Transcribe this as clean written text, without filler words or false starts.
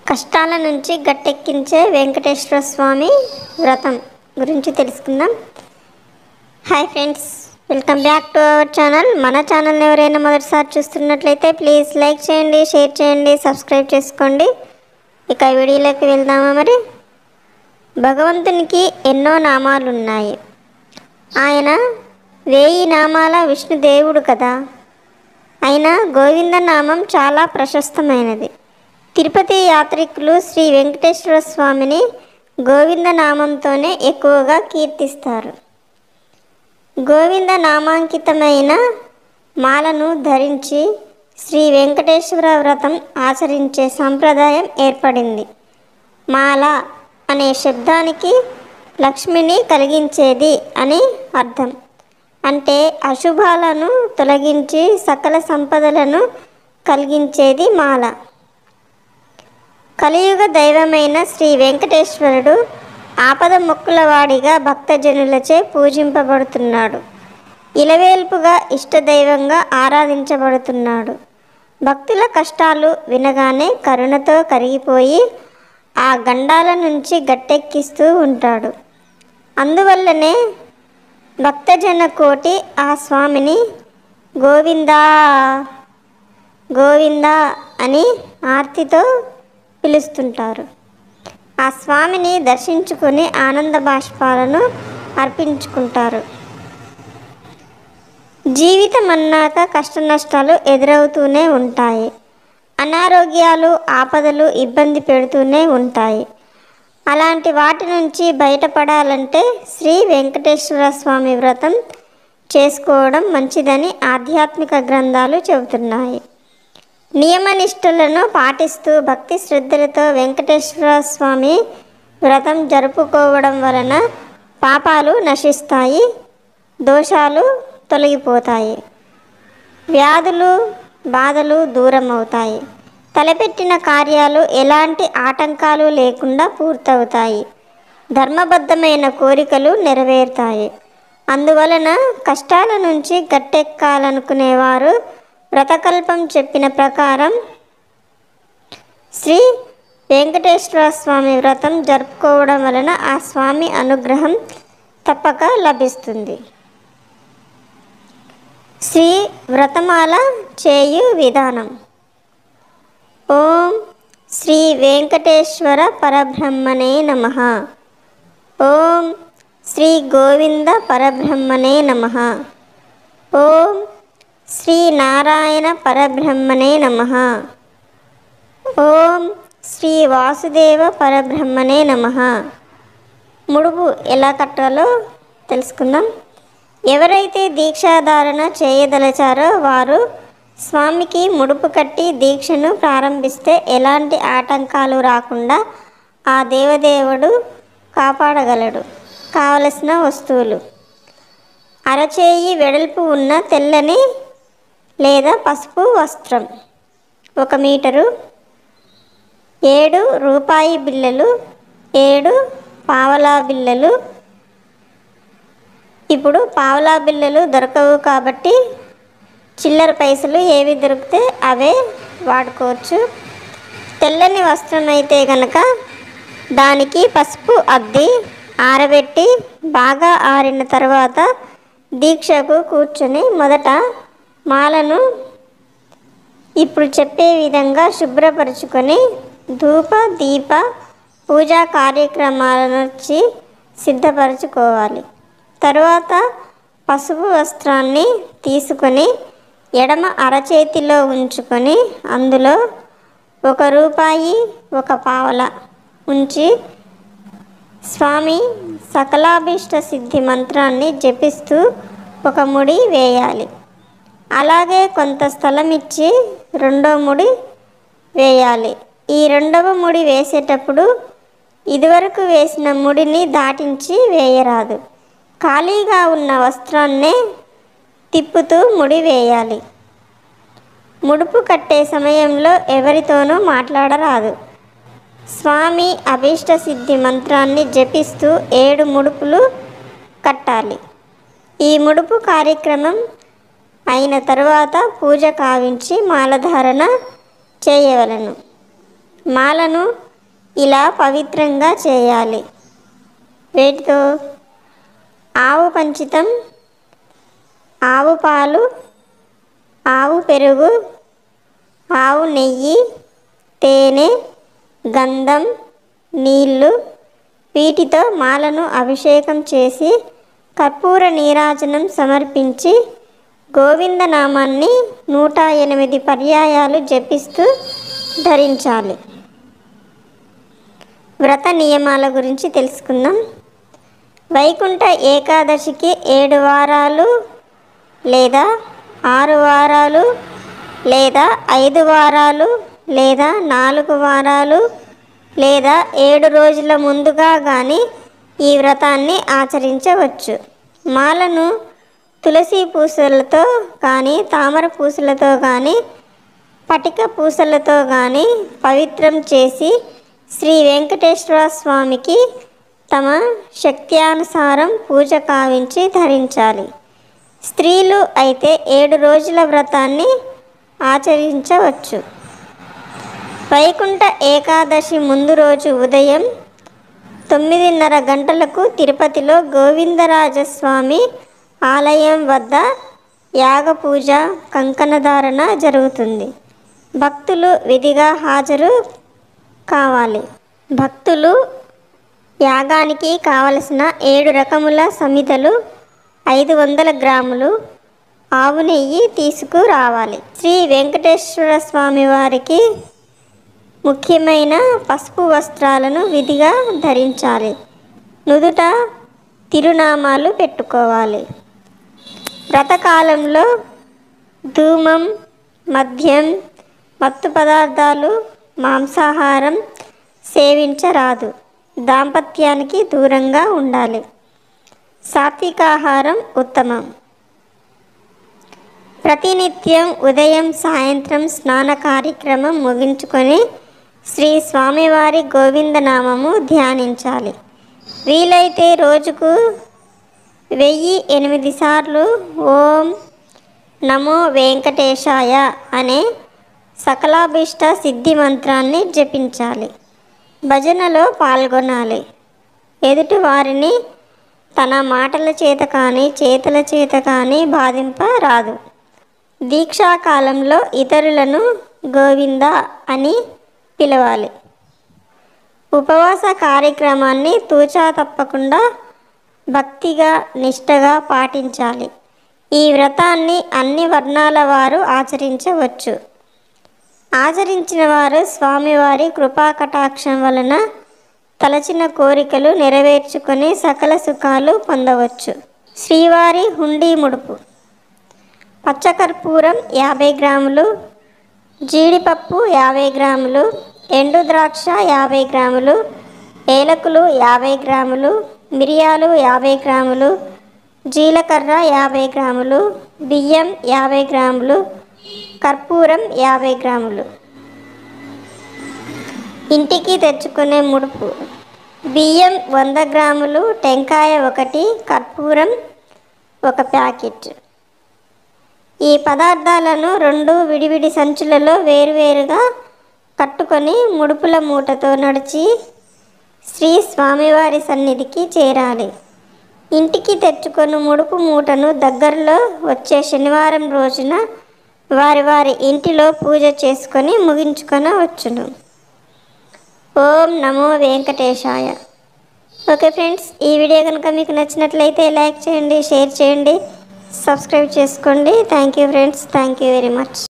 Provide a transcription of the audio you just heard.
కష్టాల నుంచి గట్టెక్కించే వెంకటేశ్వర స్వామి వ్రతం గురించి తెలుసుకుందాం. Hi friends, welcome back to our channel. మన ఛానల్ని ఎవరైనా మొదటిసారి చూస్తున్నట్లయితే ప్లీజ్ లైక్ చేయండి, షేర్ చేయండి, సబ్స్క్రైబ్ చేసుకోండి. ఇక వీడియోలోకి వెళ్దామా. మరి భగవంతునికి ఎన్నో నామాలు ఉన్నాయి. ఆయన 1000 నామాల విష్ణుదేవుడు కదా. అయినా గోవింద నామం చాలా ప్రశస్తమైనది. తిరుపతి యాత్రికులు శ్రీ వెంకటేశ్వర స్వామిని గోవింద నామంతోనే ఎక్కువగా కీర్తిస్తారు. గోవింద నామాంకితమైన మాలను ధరించి శ్రీ వెంకటేశ్వర వ్రతం ఆచరించే సంప్రదాయం ఏర్పడింది. మాల అనే శబ్దానికి లక్ష్మిని కలిగించేది అని అర్థం. అంటే అశుభాలను తొలగించి సకల సంపదలను కలిగించేది మాల. కలియుగ దైవమైన శ్రీ వెంకటేశ్వరుడు ఆపద మొక్కులవాడిగా భక్తజనులచే పూజింపబడుతున్నాడు. ఇలవేల్పుగా ఇష్టదైవంగా ఆరాధించబడుతున్నాడు. భక్తుల కష్టాలు వినగానే కరుణతో కరిగిపోయి ఆ గండాల నుంచి గట్టెక్కిస్తూ ఉంటాడు. అందువల్లనే భక్తజన కోటి ఆ స్వామిని గోవిందా గోవిందా అని ఆర్తితో పిలుస్తుంటారు. ఆ స్వామిని దర్శించుకుని ఆనంద బాష్పాలను అర్పించుకుంటారు. జీవితం అన్నాక కష్ట నష్టాలు ఎదురవుతూనే ఉంటాయి. అనారోగ్యాలు, ఆపదలు ఇబ్బంది పెడుతూనే ఉంటాయి. అలాంటి వాటి నుంచి బయటపడాలంటే శ్రీ వెంకటేశ్వర స్వామి వ్రతం చేసుకోవడం మంచిదని ఆధ్యాత్మిక గ్రంథాలు చెబుతున్నాయి. నియమనిష్టలను పాటిస్తూ భక్తి శ్రద్ధలతో వెంకటేశ్వర స్వామి వ్రతం జరుపుకోవడం వలన పాపాలు నశిస్తాయి, దోషాలు తొలగిపోతాయి, వ్యాధులు బాధలు దూరం అవుతాయి, తలపెట్టిన కార్యాలు ఎలాంటి ఆటంకాలు లేకుండా పూర్తవుతాయి, ధర్మబద్ధమైన కోరికలు నెరవేరుతాయి. అందువలన కష్టాల నుంచి గట్టెక్కాలనుకునేవారు వ్రతకల్పం చెప్పిన ప్రకారం శ్రీ వెంకటేశ్వర స్వామి వ్రతం జరుపుకోవడం వలన ఆ స్వామి అనుగ్రహం తప్పక లభిస్తుంది. శ్రీ వ్రతమాల చేయు విధానం. ఓం శ్రీ వెంకటేశ్వర పరబ్రహ్మణే నమః. ఓం శ్రీ గోవింద పరబ్రహ్మణే నమః. ఓం శ్రీ నారాయణ పరబ్రహ్మణే నమః. ఓం శ్రీ వాసుదేవ పరబ్రహ్మణే నమః. ముడుపు ఎలా కట్టాలో తెలుసుకుందాం. ఎవరైతే దీక్షాధారణ చేయదలచారో వారు స్వామికి ముడుపు కట్టి దీక్షను ప్రారంభిస్తే ఎలాంటి ఆటంకాలు రాకుండా ఆ దేవదేవుడు కాపాడగలడు. కావలసిన వస్తువులు: అరచేయి వెడల్పు ఉన్న తెల్లని లేదా పసుపు వస్త్రం 1 మీటరు, 7 రూపాయి బిళ్ళలు, 7 పావలా బిళ్ళలు. ఇప్పుడు పావలా బిళ్ళలు దొరకవు కాబట్టి చిల్లర పైసలు ఏవి దొరికితే అవే వాడుకోవచ్చు. తెల్లని వస్త్రం అయితే కనుక దానికి పసుపు అద్ది ఆరబెట్టి బాగా ఆరిన తర్వాత దీక్షకు కూర్చొని మొదట మాలను ఇప్పుడు చెప్పే విధంగా శుభ్రపరుచుకొని ధూప దీప పూజా కార్యక్రమాలను సిద్ధపరచుకోవాలి. తరువాత పసుపు వస్త్రాన్ని తీసుకొని ఎడమ అరచేతిలో ఉంచుకొని అందులో 1 రూపాయి 1 పావలా ఉంచి స్వామి సకలాభీష్ట సిద్ధి మంత్రాన్ని జపిస్తూ 1 ముడి వేయాలి. అలాగే కొంత స్థలం ఇచ్చి 2వ ముడి వేయాలి. ఈ 2వ ముడి వేసేటప్పుడు ఇదివరకు వేసిన ముడిని దాటించి వేయరాదు. ఖాళీగా ఉన్న వస్త్రాన్నే తిప్పుతూ ముడి వేయాలి. ముడుపు కట్టే సమయంలో ఎవరితోనూ మాట్లాడరాదు. స్వామి అభీష్ట సిద్ధి మంత్రాన్ని జపిస్తూ 7 ముడుపులు కట్టాలి. ఈ ముడుపు కార్యక్రమం అయిన తరువాత పూజ కావించి మాలధారణ చేయవలెను. మాలను ఇలా పవిత్రంగా చేయాలి. వేటితో? ఆవు పంచితం, ఆవు పాలు, ఆవు పెరుగు, ఆవు నెయ్యి, తేనె, గంధం, నీళ్ళు, వీటితో మాలను అభిషేకం చేసి కర్పూర నీరాజనం సమర్పించి గోవిందనామాన్ని 108 పర్యాయాలు జపిస్తూ ధరించాలి. వ్రత నియమాల గురించి తెలుసుకుందాం. వైకుంఠ ఏకాదశికి 7 వారాలు లేదా 6 వారాలు లేదా 5 వారాలు లేదా 4 వారాలు లేదా 7 రోజుల ముందుగా కానీ ఈ వ్రతాన్ని ఆచరించవచ్చు. మాలను తులసి పూసలతో కానీ, తామర పూసలతో కానీ, పటిక పూసలతో కానీ పవిత్రం చేసి శ్రీ వెంకటేశ్వర స్వామికి తమ శక్త్యానుసారం పూజ కావించి ధరించాలి. స్త్రీలు అయితే 7 రోజుల వ్రతాన్ని ఆచరించవచ్చు. వైకుంఠ ఏకాదశి ముందు రోజు ఉదయం 9:30 గంటలకు తిరుపతిలో గోవిందరాజస్వామి ఆలయం వద్ద యాగపూజ, కంకణధారణ జరుగుతుంది. భక్తులు విధిగా హాజరు కావాలి. భక్తులు యాగానికి కావలసిన 7 రకముల సమిధలు, 500 గ్రాములు ఆవు నెయ్యి తీసుకురావాలి. శ్రీ వెంకటేశ్వర స్వామి వారికి ముఖ్యమైన పసుపు వస్త్రాలను విధిగా ధరించాలి. నుదుట తిరునామాలు పెట్టుకోవాలి. వ్రతకాలంలో ధూమం, మద్యం, మత్తు పదార్థాలు, మాంసాహారం సేవించరాదు. దాంపత్యానికి దూరంగా ఉండాలి. సాత్వికాహారం ఉత్తమం. ప్రతినిత్యం ఉదయం సాయంత్రం స్నాన కార్యక్రమం ముగించుకొని శ్రీ స్వామివారి గోవిందనామము ధ్యానించాలి. వీలైతే రోజుకు 1008 సార్లు ఓం నమో వెంకటేశాయ అనే సకలాభీష్ట సిద్ధి మంత్రాన్ని జపించాలి. భజనలో పాల్గొనాలి. ఎదుటి వారిని తన మాటల చేత కానీ చేతుల చేత కానీ బాధింపరాదు. దీక్షాకాలంలో ఇతరులను గోవింద అని పిలవాలి. ఉపవాస కార్యక్రమాన్ని తూచా తప్పకుండా భక్తిగా నిష్టగా పాటించాలి. ఈ వ్రతాన్ని అన్ని వర్ణాల వారు ఆచరించవచ్చు. ఆచరించిన వారు స్వామివారి కృపాకటాక్షం వలన తలచిన కోరికలు నెరవేర్చుకొని సకల సుఖాలు పొందవచ్చు. శ్రీవారి హుండీ ముడుపు: పచ్చకర్పూరం 50 గ్రాములు, జీడిపప్పు 50 గ్రాములు, ఎండు ద్రాక్ష 50 గ్రాములు, ఏలకులు 50 గ్రాములు, మిరియాలు 50 గ్రాములు, జీలకర్ర 50 గ్రాములు, బియ్యం 50 గ్రాములు, కర్పూరం 50 గ్రాములు. ఇంటికి తెచ్చుకునే ముడుపు: బియ్యం 100 గ్రాములు, టెంకాయ 1, కర్పూరం 1 ప్యాకెట్. ఈ పదార్థాలను 2 విడివిడి సంచులలో వేరువేరుగా కట్టుకొని ముడుపుల మూటతో నడిచి శ్రీ స్వామివారి సన్నిధికి చేరాలి. ఇంటికి తెచ్చుకొని ముడుపు మూటను దగ్గరలో వచ్చే శనివారం రోజున వారి వారి ఇంటిలో పూజ చేసుకొని ముగించుకొనవచ్చును. ఓం నమో వెంకటేశాయ. ఓకే ఫ్రెండ్స్, ఈ వీడియో కనుక మీకు నచ్చినట్లయితే లైక్ చేయండి, షేర్ చేయండి, సబ్స్క్రైబ్ చేసుకోండి. Thank you friends, thank you very much.